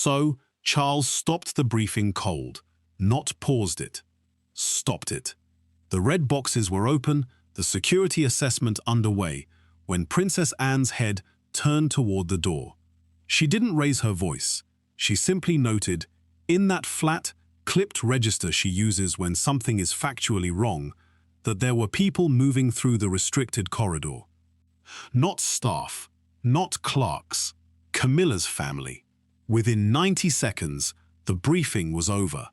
So, Charles stopped the briefing cold, not paused it. Stopped it. The red boxes were open, the security assessment underway, when Princess Anne's head turned toward the door. She didn't raise her voice. She simply noted, in that flat, clipped register she uses when something is factually wrong, that there were people moving through the restricted corridor. Not staff, not clerks, Camilla's family. Within 90 seconds, the briefing was over.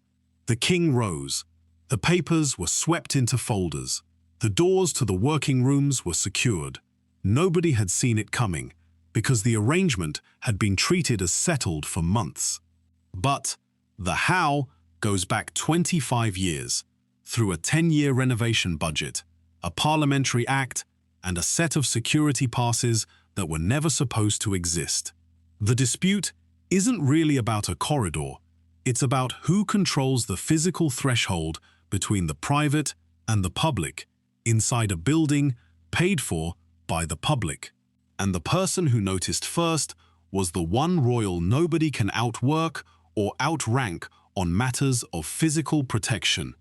The king rose. The papers were swept into folders. The doors to the working rooms were secured. Nobody had seen it coming, because the arrangement had been treated as settled for months. But the how goes back 25 years, through a 10-year renovation budget, a parliamentary act, and a set of security passes that were never supposed to exist. The dispute isn't really about a corridor, it's about who controls the physical threshold between the private and the public, inside a building paid for by the public. And the person who noticed first was the one royal nobody can outwork or outrank on matters of physical protection,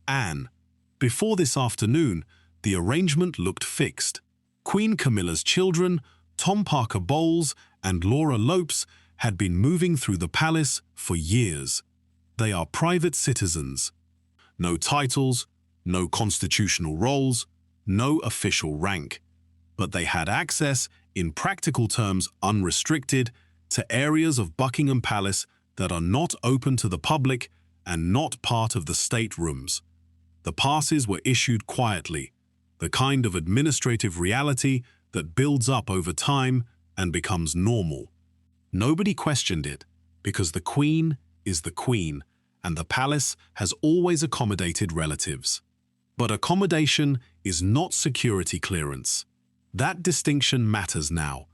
Anne. Before this afternoon, the arrangement looked fixed. Queen Camilla's children, Tom Parker Bowles and Laura Lopes, had been moving through the palace for years. They are private citizens. No titles, no constitutional roles, no official rank. But they had access, in practical terms unrestricted, to areas of Buckingham Palace that are not open to the public and not part of the state rooms. The passes were issued quietly, the kind of administrative reality that builds up over time and becomes normal. Nobody questioned it, because the Queen is the Queen, and the palace has always accommodated relatives. But accommodation is not security clearance. That distinction matters now.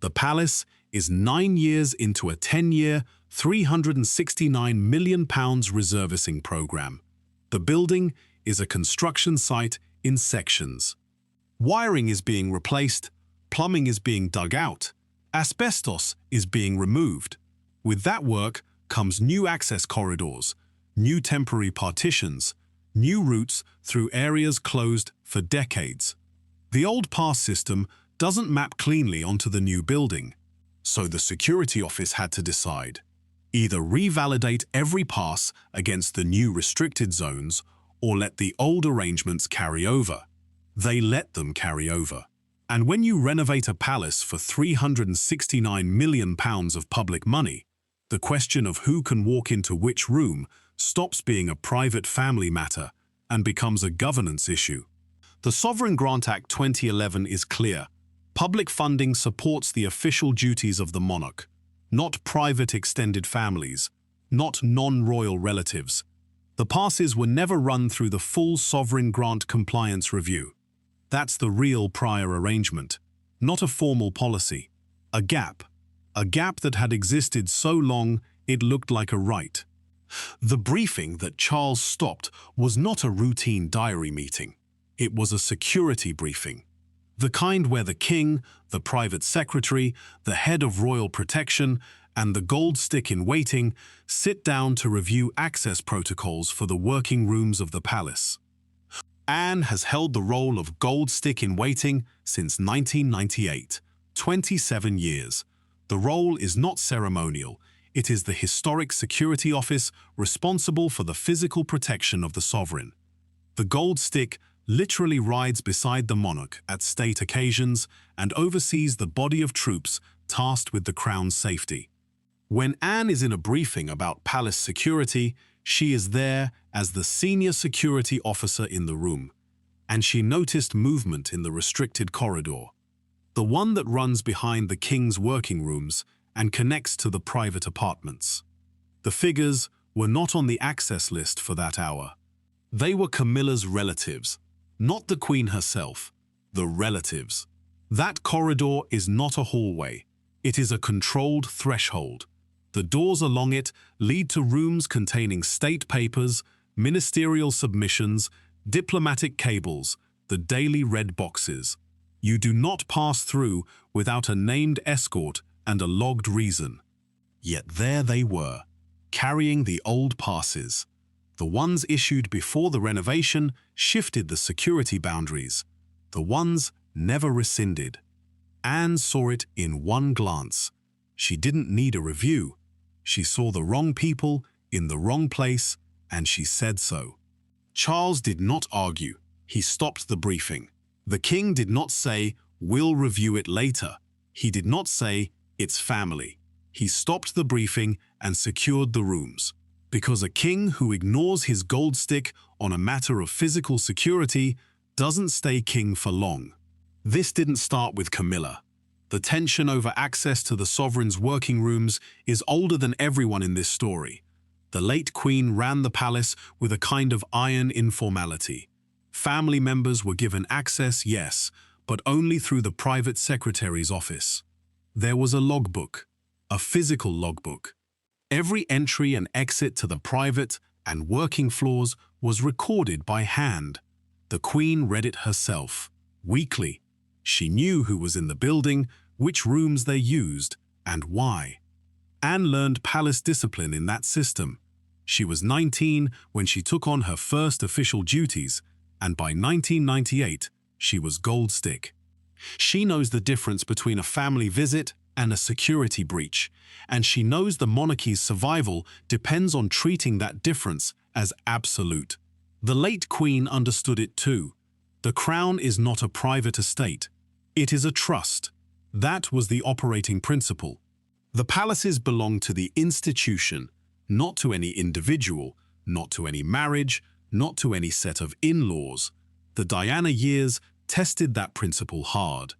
The palace is 9 years into a 10-year, £369 million reservicing program. The building is a construction site in sections. Wiring is being replaced, plumbing is being dug out, asbestos is being removed. With that work comes new access corridors, new temporary partitions, new routes through areas closed for decades. The old pass system doesn't map cleanly onto the new building, so the security office had to decide. Either revalidate every pass against the new restricted zones or let the old arrangements carry over. They let them carry over. And when you renovate a palace for £369 million of public money, the question of who can walk into which room stops being a private family matter and becomes a governance issue. The Sovereign Grant Act 2011 is clear. Public funding supports the official duties of the monarch, not private extended families, not non-royal relatives. The passes were never run through the full sovereign grant compliance review. That's the real prior arrangement, not a formal policy. A gap that had existed so long it looked like a right. The briefing that Charles stopped was not a routine diary meeting. It was a security briefing. The kind where the king, the private secretary, the head of royal protection, and the gold stick in waiting sit down to review access protocols for the working rooms of the palace. Anne has held the role of gold stick in waiting since 1998, 27 years. The role is not ceremonial. It is the historic security office responsible for the physical protection of the sovereign. The gold stick literally rides beside the monarch at state occasions and oversees the body of troops tasked with the crown's safety. When Anne is in a briefing about palace security, she is there as the senior security officer in the room, and she noticed movement in the restricted corridor, the one that runs behind the king's working rooms and connects to the private apartments. The figures were not on the access list for that hour. They were Camilla's relatives, not the Queen herself, the relatives. That corridor is not a hallway. It is a controlled threshold. The doors along it lead to rooms containing state papers, ministerial submissions, diplomatic cables, the daily red boxes. You do not pass through without a named escort and a logged reason. Yet there they were, carrying the old passes. The ones issued before the renovation shifted the security boundaries. The ones never rescinded. Anne saw it in one glance. She didn't need a review. She saw the wrong people in the wrong place, and she said so. Charles did not argue. He stopped the briefing. The king did not say, "We'll review it later." He did not say, "It's family." He stopped the briefing and secured the rooms. Because a king who ignores his gold stick on a matter of physical security doesn't stay king for long. This didn't start with Camilla. The tension over access to the sovereign's working rooms is older than everyone in this story. The late queen ran the palace with a kind of iron informality. Family members were given access, yes, but only through the private secretary's office. There was a logbook, a physical logbook. Every entry and exit to the private and working floors was recorded by hand. The queen read it herself, weekly. She knew who was in the building, which rooms they used, and why. Anne learned palace discipline in that system. She was 19 when she took on her first official duties, and by 1998, she was gold stick. She knows the difference between a family visit and a security breach, and she knows the monarchy's survival depends on treating that difference as absolute. The late queen understood it too. The crown is not a private estate. It is a trust. That was the operating principle. The palaces belong to the institution, not to any individual, not to any marriage, not to any set of in-laws. The Diana years tested that principle hard.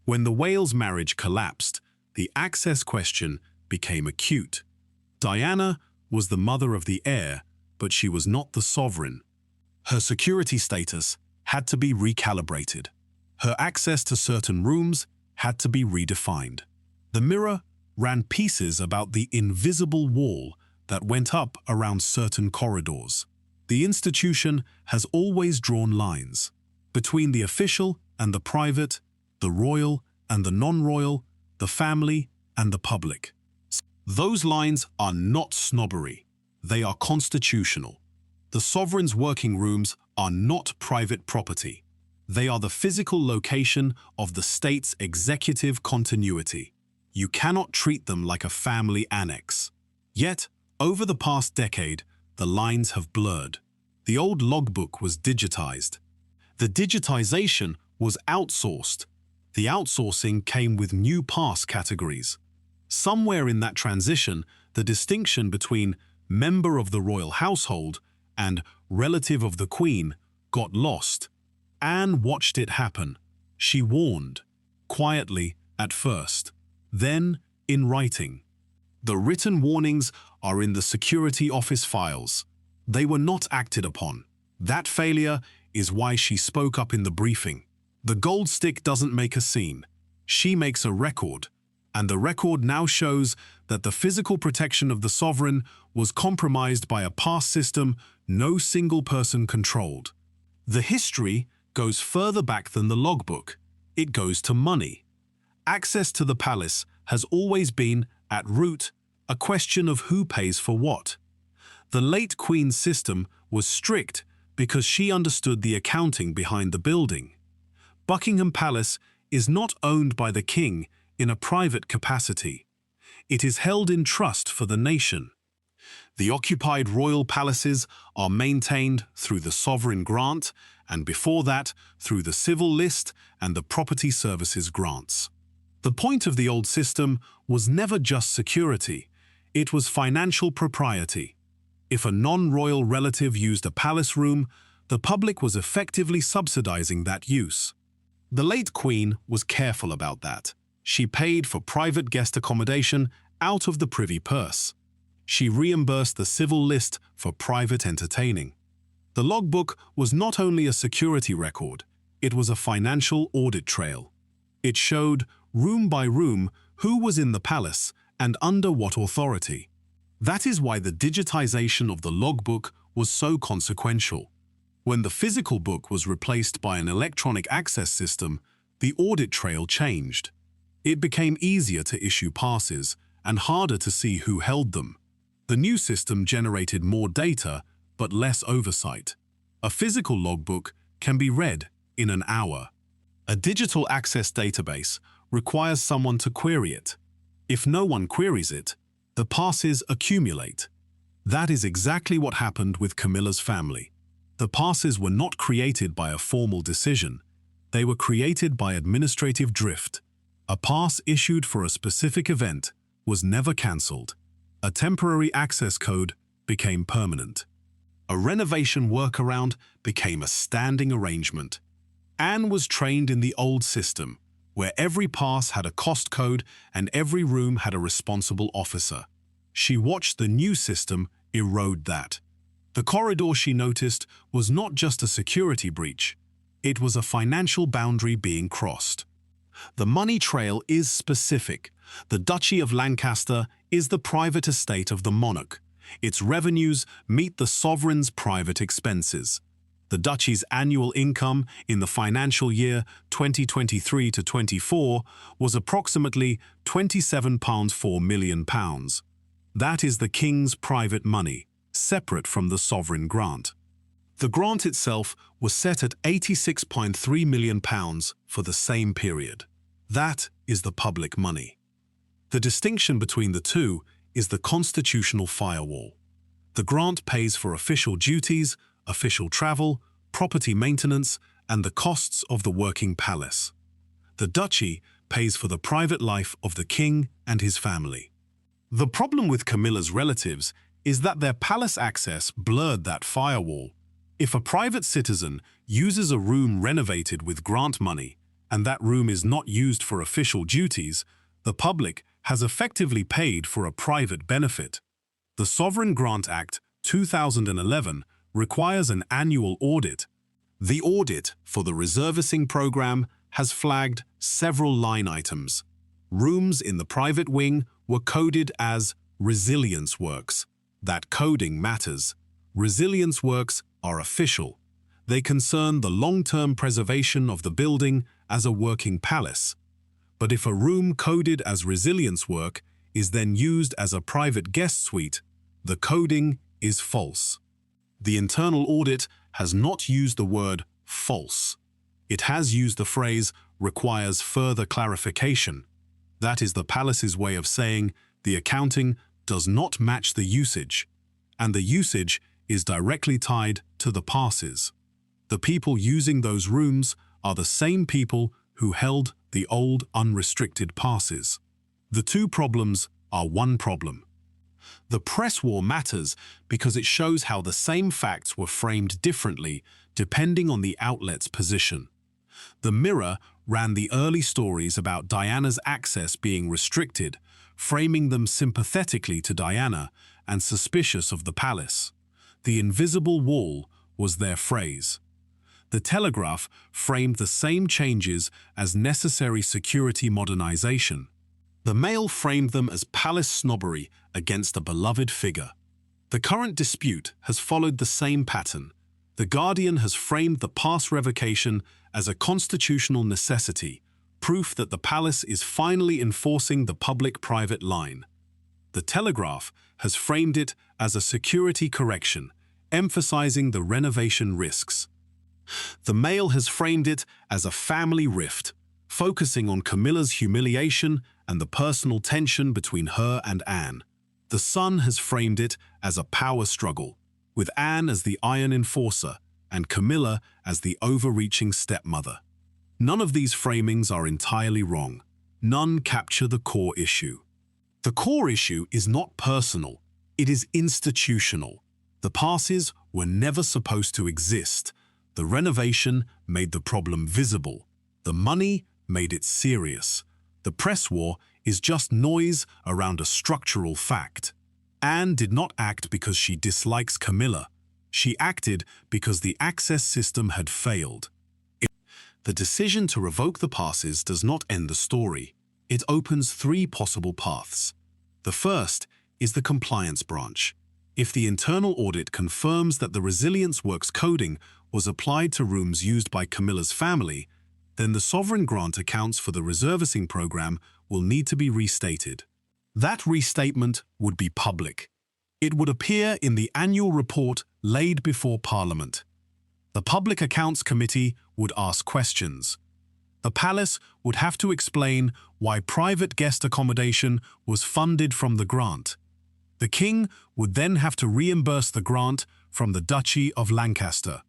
When the Wales marriage collapsed, the access question became acute. Diana was the mother of the heir, but she was not the sovereign. Her security status had to be recalibrated. Her access to certain rooms had to be redefined. The Mirror ran pieces about the invisible wall that went up around certain corridors. The institution has always drawn lines between the official and the private, the royal and the non-royal, the family and the public. Those lines are not snobbery. They are constitutional. The sovereign's working rooms are not private property. They are the physical location of the state's executive continuity. You cannot treat them like a family annex. Yet, over the past decade, the lines have blurred. The old logbook was digitized. The digitization was outsourced. The outsourcing came with new pass categories. Somewhere in that transition, the distinction between member of the royal household and relative of the Queen got lost. Anne watched it happen. She warned, quietly at first, then in writing. The written warnings are in the security office files. They were not acted upon. That failure is why she spoke up in the briefing. The gold stick doesn't make a scene. She makes a record. And the record now shows that the physical protection of the sovereign was compromised by a pass system no single person controlled. The history goes further back than the logbook. It goes to money. Access to the palace has always been, at root, a question of who pays for what. The late Queen's system was strict because she understood the accounting behind the building. Buckingham Palace is not owned by the king in a private capacity. It is held in trust for the nation. The occupied royal palaces are maintained through the sovereign grant, and before that, through the civil list and the property services grants. The point of the old system was never just security. It was financial propriety. If a non-royal relative used a palace room, the public was effectively subsidizing that use. The late Queen was careful about that. She paid for private guest accommodation out of the privy purse. She reimbursed the civil list for private entertaining. The logbook was not only a security record, it was a financial audit trail. It showed, room by room, who was in the palace and under what authority. That is why the digitization of the logbook was so consequential. When the physical book was replaced by an electronic access system, the audit trail changed. It became easier to issue passes, and harder to see who held them. The new system generated more data, but less oversight. A physical logbook can be read in an hour. A digital access database requires someone to query it. If no one queries it, the passes accumulate. That is exactly what happened with Camilla's family. The passes were not created by a formal decision. They were created by administrative drift. A pass issued for a specific event was never cancelled. A temporary access code became permanent. A renovation workaround became a standing arrangement. Anne was trained in the old system, where every pass had a cost code and every room had a responsible officer. She watched the new system erode that. The corridor, she noticed, was not just a security breach. It was a financial boundary being crossed. The money trail is specific. The Duchy of Lancaster is the private estate of the monarch. Its revenues meet the sovereign's private expenses. The duchy's annual income in the financial year 2023 to 24 was approximately £27.4 million. That is the king's private money, separate from the sovereign grant. The grant itself was set at £86.3 million for the same period. That is the public money. The distinction between the two is the constitutional firewall. The grant pays for official duties, official travel, property maintenance, and the costs of the working palace. The duchy pays for the private life of the king and his family. The problem with Camilla's relatives is that their palace access blurred that firewall. If a private citizen uses a room renovated with grant money, and that room is not used for official duties, the public has effectively paid for a private benefit. The Sovereign Grant Act 2011 requires an annual audit. The audit for the reservicing program has flagged several line items. Rooms in the private wing were coded as resilience works. That coding matters. Resilience works are official. They concern the long-term preservation of the building as a working palace. But if a room coded as resilience work is then used as a private guest suite, the coding is false. The internal audit has not used the word false. It has used the phrase requires further clarification. That is the palace's way of saying the accounting does not match the usage, and the usage is directly tied to the passes. The people using those rooms are the same people who held the old unrestricted passes. The two problems are one problem. The press war matters because it shows how the same facts were framed differently depending on the outlet's position. The Mirror ran the early stories about Diana's access being restricted, framing them sympathetically to Diana and suspicious of the palace. The invisible wall was their phrase. The Telegraph framed the same changes as necessary security modernization. The Mail framed them as palace snobbery against a beloved figure. The current dispute has followed the same pattern. The Guardian has framed the pass revocation as a constitutional necessity, proof that the palace is finally enforcing the public-private line. The Telegraph has framed it as a security correction, emphasizing the renovation risks. The Mail has framed it as a family rift, focusing on Camilla's humiliation and the personal tension between her and Anne. The Sun has framed it as a power struggle, with Anne as the iron enforcer and Camilla as the overreaching stepmother. None of these framings are entirely wrong. None capture the core issue. The core issue is not personal, it is institutional. The passes were never supposed to exist. The renovation made the problem visible. The money made it serious. The press war is just noise around a structural fact. Anne did not act because she dislikes Camilla. She acted because the access system had failed. The decision to revoke the passes does not end the story. It opens three possible paths. The first is the compliance branch. If the internal audit confirms that the resilience works coding was applied to rooms used by Camilla's family, then the sovereign grant accounts for the reservicing program will need to be restated. That restatement would be public. It would appear in the annual report laid before Parliament. The Public Accounts Committee would ask questions. The palace would have to explain why private guest accommodation was funded from the grant. The king would then have to reimburse the grant from the Duchy of Lancaster.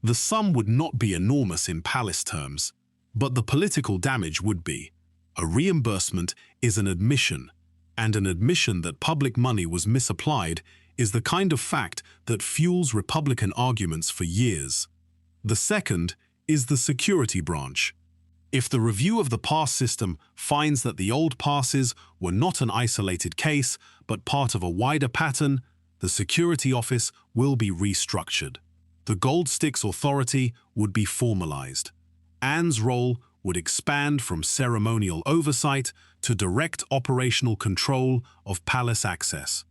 The sum would not be enormous in palace terms, but the political damage would be. A reimbursement is an admission, and an admission that public money was misapplied is the kind of fact that fuels Republican arguments for years. The second is the security branch. If the review of the pass system finds that the old passes were not an isolated case, but part of a wider pattern, the Security Office will be restructured. The Gold Sticks Authority would be formalized. Anne's role would expand from ceremonial oversight to direct operational control of palace access.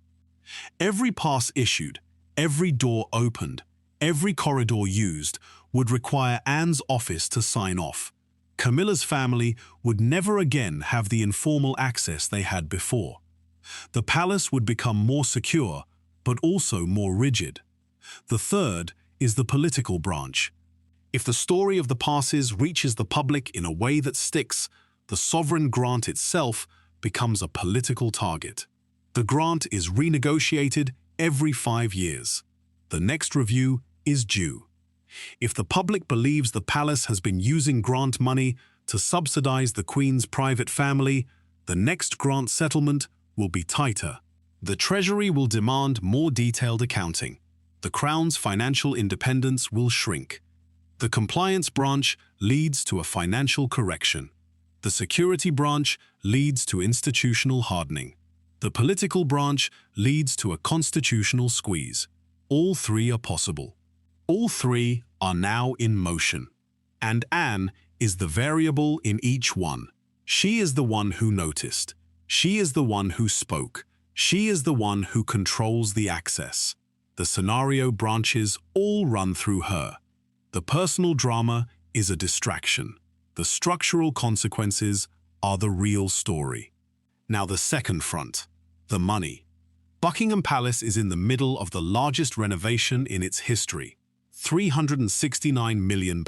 Every pass issued, every door opened, every corridor used would require Anne's office to sign off. Camilla's family would never again have the informal access they had before. The palace would become more secure, but also more rigid. The third is the political branch. If the story of the passes reaches the public in a way that sticks, the sovereign grant itself becomes a political target. The grant is renegotiated every 5 years. The next review is due. If the public believes the palace has been using grant money to subsidize the Queen's private family, the next grant settlement will be tighter. The Treasury will demand more detailed accounting. The Crown's financial independence will shrink. The compliance branch leads to a financial correction. The security branch leads to institutional hardening. The political branch leads to a constitutional squeeze. All three are possible. All three are now in motion. And Anne is the variable in each one. She is the one who noticed. She is the one who spoke. She is the one who controls the access. The scenario branches all run through her. The personal drama is a distraction. The structural consequences are the real story. Now the second front, the money. Buckingham Palace is in the middle of the largest renovation in its history. £369 million.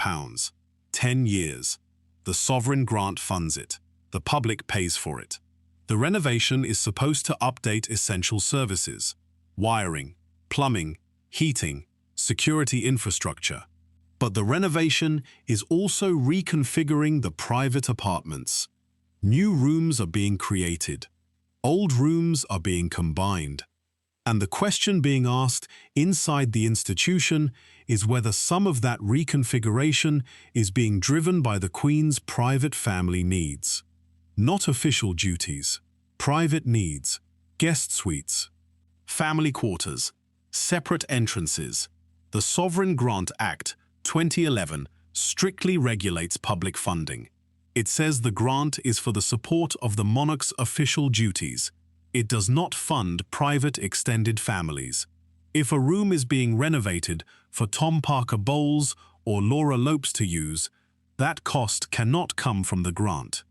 10 years. The sovereign grant funds it. The public pays for it. The renovation is supposed to update essential services, wiring, plumbing, heating, security infrastructure. But the renovation is also reconfiguring the private apartments. New rooms are being created. Old rooms are being combined. And the question being asked inside the institution is whether some of that reconfiguration is being driven by the Queen's private family needs. Not official duties, private needs, guest suites, family quarters, separate entrances. The Sovereign Grant Act 2011 strictly regulates public funding. It says the grant is for the support of the monarch's official duties. It does not fund private extended families. If a room is being renovated for Tom Parker Bowles or Laura Lopes to use, that cost cannot come from the grant.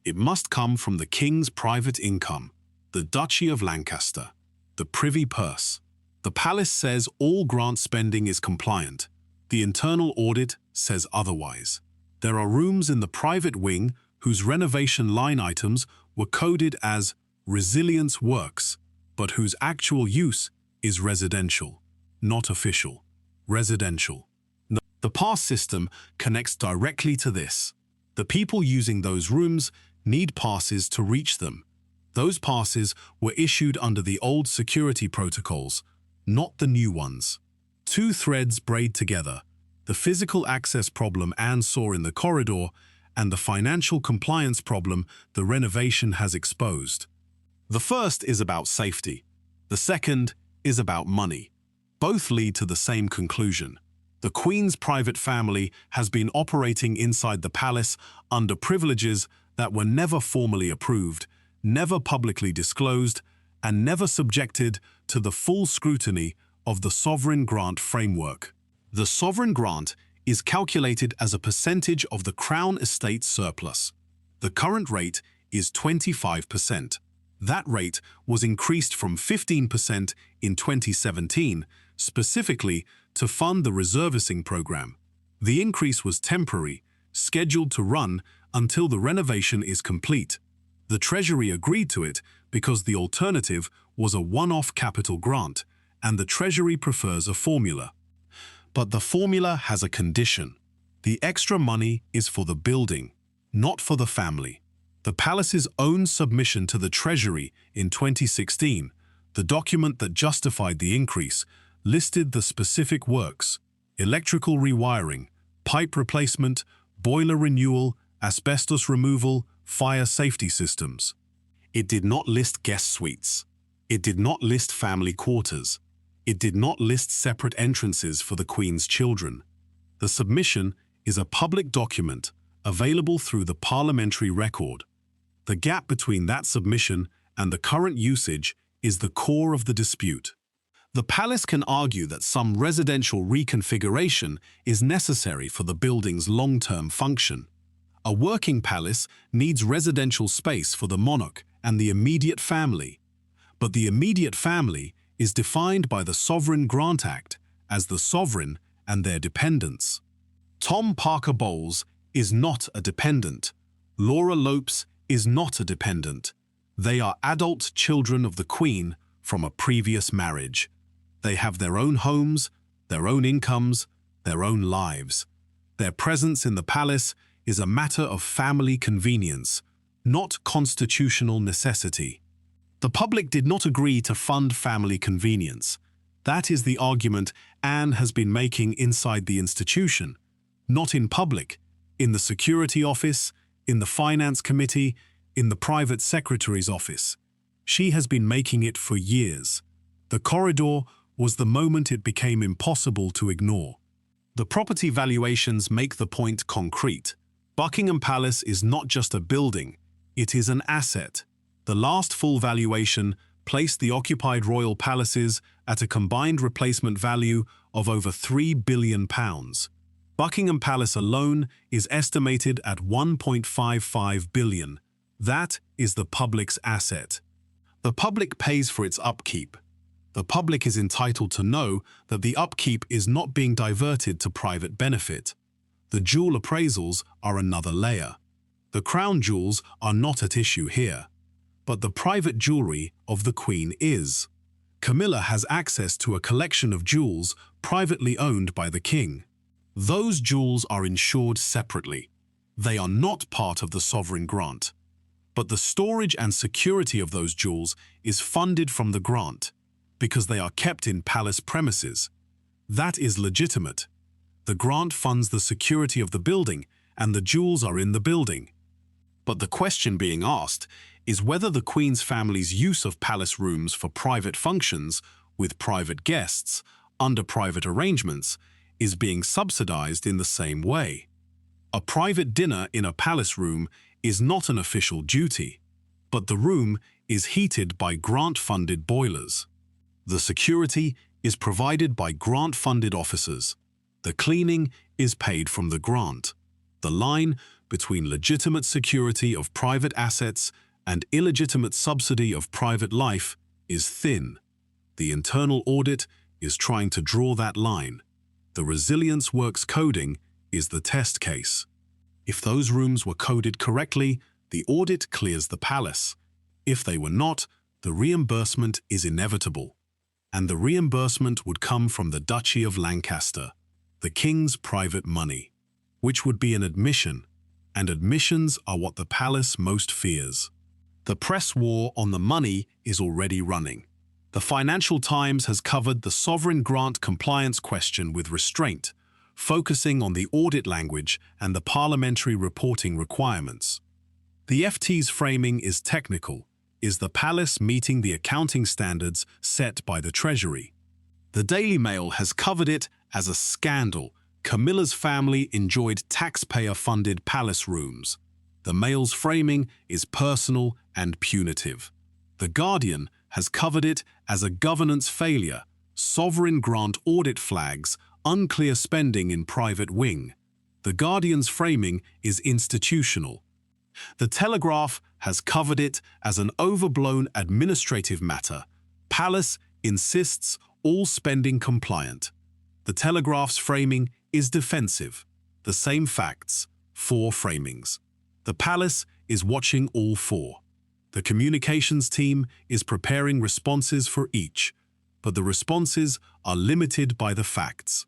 It must come from the King's private income, the Duchy of Lancaster, the Privy Purse. The palace says all grant spending is compliant. The internal audit says otherwise. There are rooms in the private wing whose renovation line items were coded as resilience works, but whose actual use is residential, not official. Residential. The pass system connects directly to this. The people using those rooms need passes to reach them. Those passes were issued under the old security protocols, not the new ones. Two threads braid together: the physical access problem Anne saw in the corridor and the financial compliance problem the renovation has exposed. The first is about safety. The second is about money. Both lead to the same conclusion. The Queen's private family has been operating inside the palace under privileges that were never formally approved, never publicly disclosed, and never subjected to the full scrutiny of the sovereign grant framework. The sovereign grant is calculated as a percentage of the Crown estate surplus. The current rate is 25%. That rate was increased from 15% in 2017, specifically to fund the reservicing program. The increase was temporary, scheduled to run until the renovation is complete. The Treasury agreed to it because the alternative was a one-off capital grant, and the Treasury prefers a formula. But the formula has a condition. The extra money is for the building, not for the family. The palace's own submission to the Treasury in 2016, the document that justified the increase, listed the specific works: electrical rewiring, pipe replacement, boiler renewal, asbestos removal, fire safety systems. It did not list guest suites. It did not list family quarters. It did not list separate entrances for the Queen's children. The submission is a public document available through the parliamentary record. The gap between that submission and the current usage is the core of the dispute. The palace can argue that some residential reconfiguration is necessary for the building's long-term function. A working palace needs residential space for the monarch and the immediate family. But the immediate family is defined by the Sovereign Grant Act as the sovereign and their dependents. Tom Parker Bowles is not a dependent. Laura Lopes is not a dependent. They are adult children of the Queen from a previous marriage. They have their own homes, their own incomes, their own lives. Their presence in the palace is a matter of family convenience, not constitutional necessity. The public did not agree to fund family convenience. That is the argument Anne has been making inside the institution, not in public, in the security office, in the finance committee, in the private secretary's office. She has been making it for years. The corridor was the moment it became impossible to ignore. The property valuations make the point concrete. Buckingham Palace is not just a building, it is an asset. The last full valuation placed the occupied royal palaces at a combined replacement value of over £3 billion. Buckingham Palace alone is estimated at £1.55 billion. That is the public's asset. The public pays for its upkeep. The public is entitled to know that the upkeep is not being diverted to private benefit. The jewel appraisals are another layer. The crown jewels are not at issue here. But the private jewelry of the Queen is. Camilla has access to a collection of jewels privately owned by the King. Those jewels are insured separately. They are not part of the sovereign grant. But the storage and security of those jewels is funded from the grant, because they are kept in palace premises. That is legitimate. The grant funds the security of the building, and the jewels are in the building. But the question being asked is whether the Queen's family's use of palace rooms for private functions, with private guests, under private arrangements, is being subsidized in the same way. A private dinner in a palace room is not an official duty, but the room is heated by grant-funded boilers. The security is provided by grant-funded officers. The cleaning is paid from the grant. The line between legitimate security of private assets and illegitimate subsidy of private life is thin. The internal audit is trying to draw that line. The Resilience Works coding is the test case. If those rooms were coded correctly, the audit clears the palace. If they were not, the reimbursement is inevitable. And the reimbursement would come from the Duchy of Lancaster, the King's private money, which would be an admission, and admissions are what the palace most fears. The press war on the money is already running. The Financial Times has covered the sovereign grant compliance question with restraint, focusing on the audit language and the parliamentary reporting requirements. The FT's framing is technical. Is the palace meeting the accounting standards set by the Treasury? The Daily Mail has covered it as a scandal. Camilla's family enjoyed taxpayer-funded palace rooms. The Mail's framing is personal and punitive. The Guardian has covered it as a governance failure, sovereign grant audit flags, unclear spending in private wing. The Guardian's framing is institutional. The Telegraph has covered it as an overblown administrative matter. Palace insists all spending compliant. The Telegraph's framing is defensive. The same facts, 4 framings. The Palace is watching all 4. The communications team is preparing responses for each, but the responses are limited by the facts.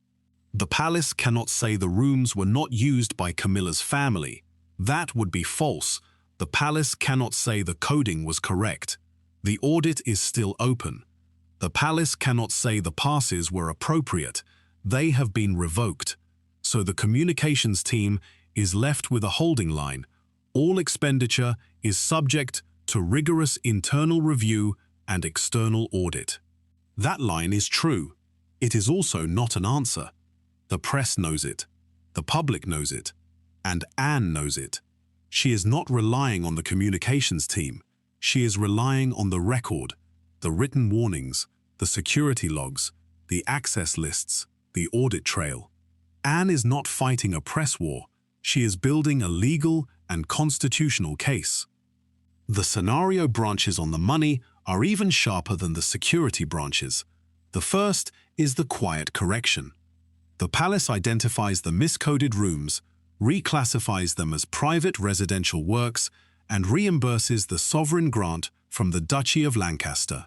The Palace cannot say the rooms were not used by Camilla's family. That would be false. The Palace cannot say the coding was correct. The audit is still open. The Palace cannot say the passes were appropriate. They have been revoked. So the communications team is left with a holding line. All expenditure is subject to rigorous internal review and external audit. That line is true. It is also not an answer. The press knows it. The public knows it. And Anne knows it. She is not relying on the communications team. She is relying on the record, the written warnings, the security logs, the access lists, the audit trail. Anne is not fighting a press war. She is building a legal and constitutional case. The scenario branches on the money are even sharper than the security branches. The first is the quiet correction. The Palace identifies the miscoded rooms, reclassifies them as private residential works, and reimburses the sovereign grant from the Duchy of Lancaster.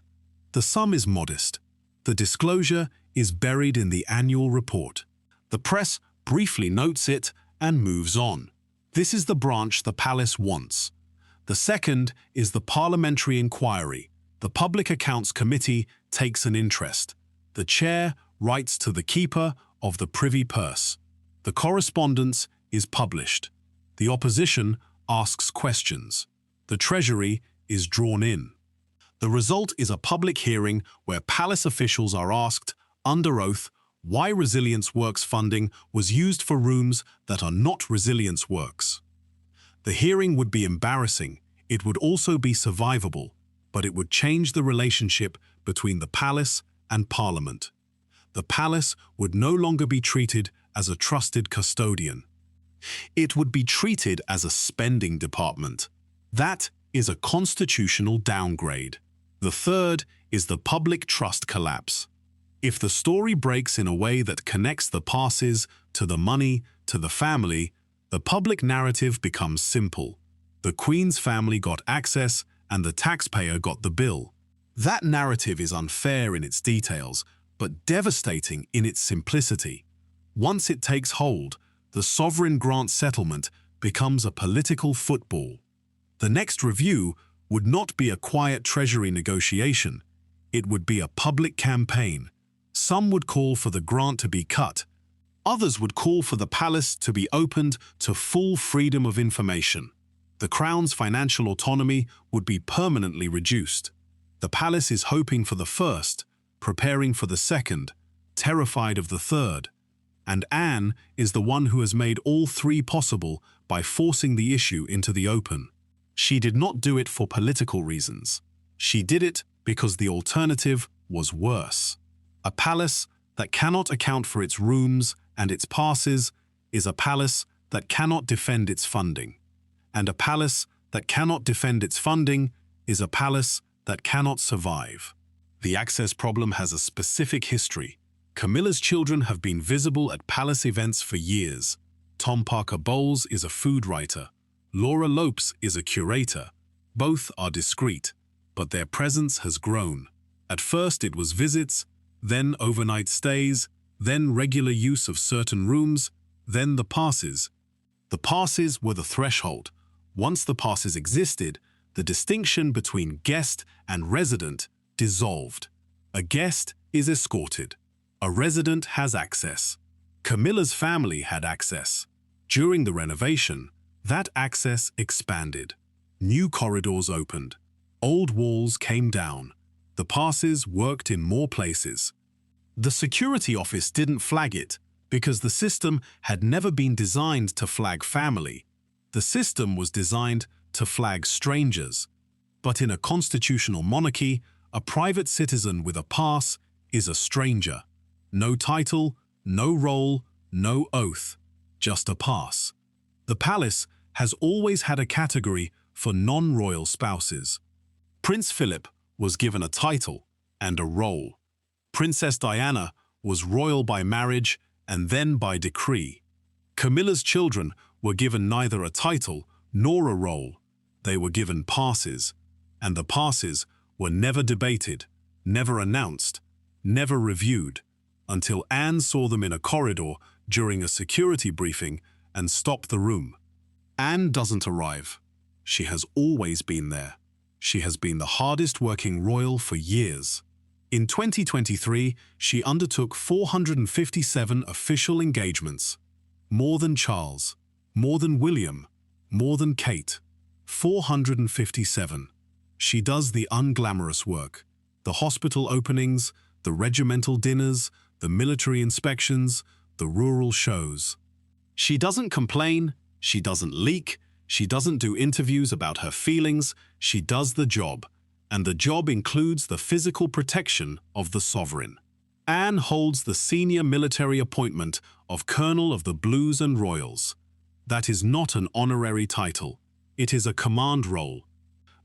The sum is modest. The disclosure is buried in the annual report. The press briefly notes it and moves on. This is the branch the Palace wants. The second is the parliamentary inquiry. The Public Accounts Committee takes an interest. The chair writes to the keeper of the Privy Purse. The correspondence is published. The opposition asks questions. The Treasury is drawn in. The result is a public hearing where Palace officials are asked, under oath, why Resilience Works funding was used for rooms that are not Resilience Works. The hearing would be embarrassing. It would also be survivable, but it would change the relationship between the Palace and Parliament. The Palace would no longer be treated as a trusted custodian. It would be treated as a spending department. That is a constitutional downgrade. The third is the public trust collapse. If the story breaks in a way that connects the passes to the money to the family, the public narrative becomes simple. The Queen's family got access and the taxpayer got the bill. That narrative is unfair in its details, but devastating in its simplicity. Once it takes hold, the sovereign grant settlement becomes a political football. The next review would not be a quiet Treasury negotiation. It would be a public campaign. Some would call for the grant to be cut. Others would call for the Palace to be opened to full freedom of information. The Crown's financial autonomy would be permanently reduced. The Palace is hoping for the first, preparing for the second, terrified of the third. And Anne is the one who has made all 3 possible by forcing the issue into the open. She did not do it for political reasons. She did it because the alternative was worse. A palace that cannot account for its rooms and its passes is a palace that cannot defend its funding. And a palace that cannot defend its funding is a palace that cannot survive. The access problem has a specific history. Camilla's children have been visible at palace events for years. Tom Parker Bowles is a food writer. Laura Lopes is a curator. Both are discreet, but their presence has grown. At first it was visits, then overnight stays, then regular use of certain rooms, then the passes. The passes were the threshold. Once the passes existed, the distinction between guest and resident dissolved. A guest is escorted. A resident has access. Camilla's family had access. During the renovation, that access expanded. New corridors opened. Old walls came down. The passes worked in more places. The security office didn't flag it because the system had never been designed to flag family. The system was designed to flag strangers. But in a constitutional monarchy, a private citizen with a pass is a stranger. No title, no role, no oath, just a pass. The Palace has always had a category for non-royal spouses. Prince Philip was given a title and a role. Princess Diana was royal by marriage and then by decree. Camilla's children were given neither a title nor a role. They were given passes, and the passes were never debated, never announced, never reviewed, until Anne saw them in a corridor during a security briefing and stopped the room. Anne doesn't arrive. She has always been there. She has been the hardest working royal for years. In 2023, she undertook 457 official engagements. More than Charles, more than William, more than Kate. 457. She does the unglamorous work. The hospital openings, the regimental dinners, the military inspections, the rural shows. She doesn't complain, she doesn't leak, she doesn't do interviews about her feelings, she does the job. And the job includes the physical protection of the sovereign. Anne holds the senior military appointment of Colonel of the Blues and Royals. That is not an honorary title. It is a command role.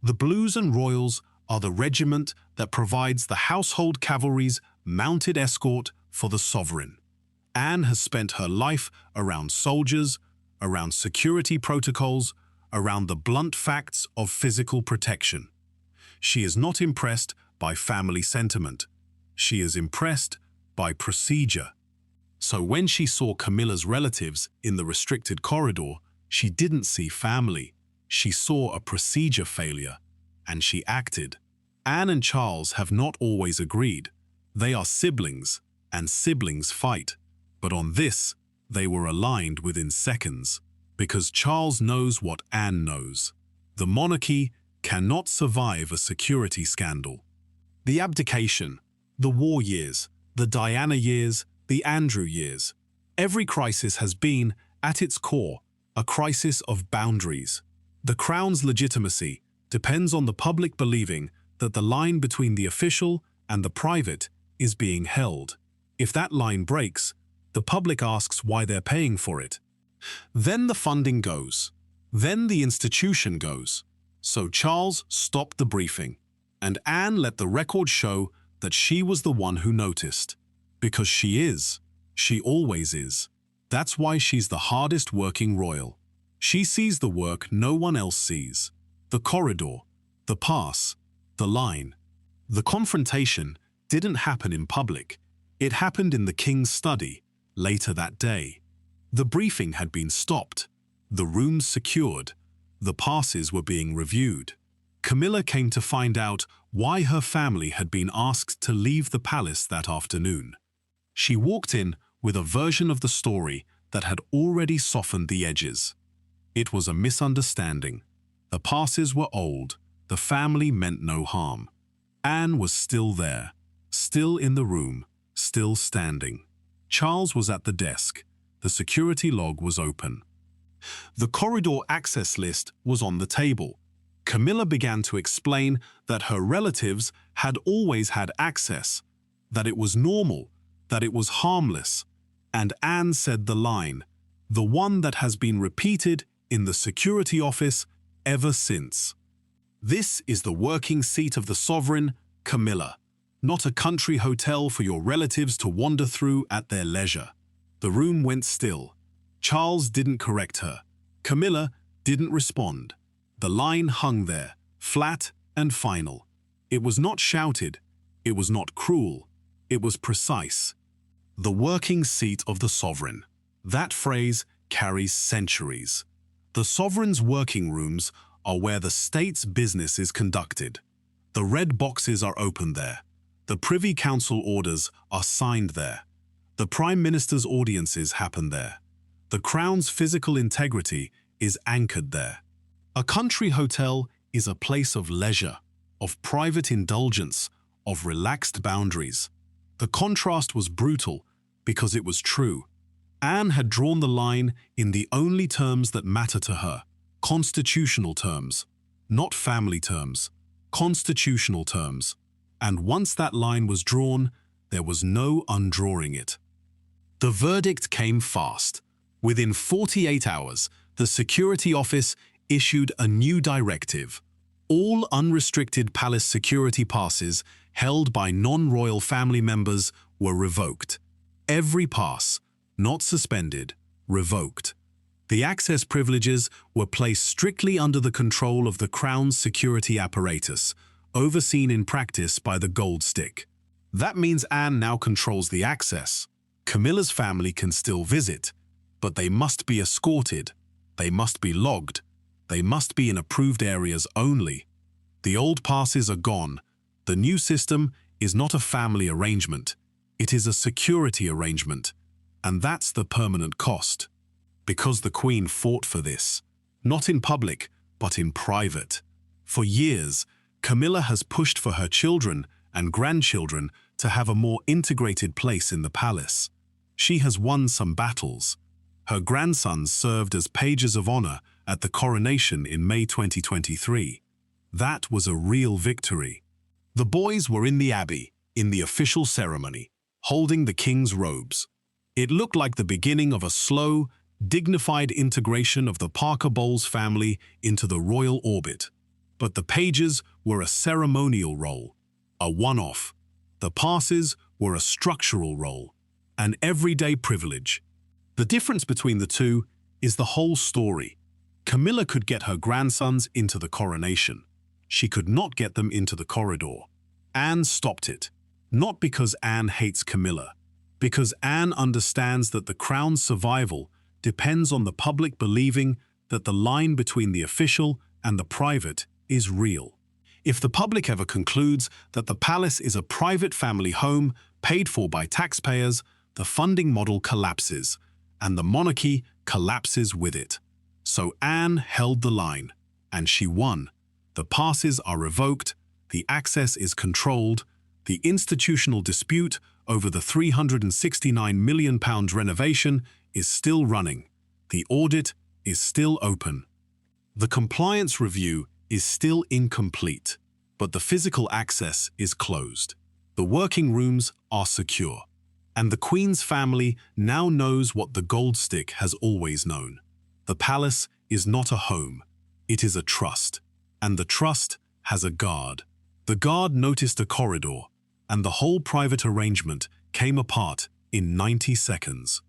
The Blues and Royals are the regiment that provides the household cavalry's mounted escort for the sovereign. Anne has spent her life around soldiers, around security protocols, around the blunt facts of physical protection. She is not impressed by family sentiment. She is impressed by procedure. So when she saw Camilla's relatives in the restricted corridor, she didn't see family. She saw a procedure failure, and she acted. Anne and Charles have not always agreed. They are siblings, and siblings fight. But on this, they were aligned within seconds, because Charles knows what Anne knows. The monarchy cannot survive a security scandal. The abdication, the war years, the Diana years, the Andrew years. Every crisis has been, at its core, a crisis of boundaries. The crown's legitimacy depends on the public believing that the line between the official and the private is being held. If that line breaks, the public asks why they're paying for it. Then the funding goes. Then the institution goes. So Charles stopped the briefing, and Anne let the record show that she was the one who noticed. Because she is. She always is. That's why she's the hardest working royal. She sees the work no one else sees. The corridor, the pass, the line. The confrontation didn't happen in public. It happened in the king's study, later that day. The briefing had been stopped, the rooms secured, the passes were being reviewed. Camilla came to find out why her family had been asked to leave the palace that afternoon. She walked in with a version of the story that had already softened the edges. It was a misunderstanding. The passes were old, the family meant no harm. Anne was still there, still in the room, still standing. Charles was at the desk. The security log was open. The corridor access list was on the table. Camilla began to explain that her relatives had always had access, that it was normal, that it was harmless, and Anne said the line, the one that has been repeated in the security office ever since. This is the working seat of the sovereign, Camilla, not a country hotel for your relatives to wander through at their leisure. The room went still. Charles didn't correct her. Camilla didn't respond. The line hung there, flat and final. It was not shouted. It was not cruel. It was precise. The working seat of the sovereign. That phrase carries centuries. The sovereign's working rooms are where the state's business is conducted. The red boxes are opened there. The Privy Council orders are signed there. The Prime Minister's audiences happen there. The Crown's physical integrity is anchored there. A country hotel is a place of leisure, of private indulgence, of relaxed boundaries. The contrast was brutal because it was true. Anne had drawn the line in the only terms that matter to her, constitutional terms, not family terms, constitutional terms. And once that line was drawn, there was no undrawing it. The verdict came fast. Within 48 hours, the security office issued a new directive. All unrestricted palace security passes held by non-royal family members were revoked. Every pass, not suspended, revoked. The access privileges were placed strictly under the control of the Crown's security apparatus, overseen in practice by the Gold Stick. That means Anne now controls the access. Camilla's family can still visit, but they must be escorted, they must be logged, they must be in approved areas only. The old passes are gone. The new system is not a family arrangement, it is a security arrangement, and that's the permanent cost. Because the Queen fought for this, not in public, but in private. For years, Camilla has pushed for her children and grandchildren to have a more integrated place in the palace. She has won some battles. Her grandsons served as pages of honor at the coronation in May 2023. That was a real victory. The boys were in the abbey, in the official ceremony, holding the king's robes. It looked like the beginning of a slow, dignified integration of the Parker Bowles family into the royal orbit. But the pages were a ceremonial role, a one-off. The passes were a structural role, an everyday privilege. The difference between the two is the whole story. Camilla could get her grandsons into the coronation. She could not get them into the corridor. Anne stopped it, not because Anne hates Camilla, because Anne understands that the Crown's survival depends on the public believing that the line between the official and the private is real. If the public ever concludes that the palace is a private family home paid for by taxpayers, the funding model collapses, and the monarchy collapses with it. So Anne held the line, and she won. The passes are revoked, the access is controlled, the institutional dispute over the £369 million renovation is still running. The audit is still open. The compliance review is still incomplete, but the physical access is closed. The working rooms are secure. And the Queen's family now knows what the Gold Stick has always known. The palace is not a home, it is a trust. And the trust has a guard. The guard noticed a corridor, and the whole private arrangement came apart in 90 seconds.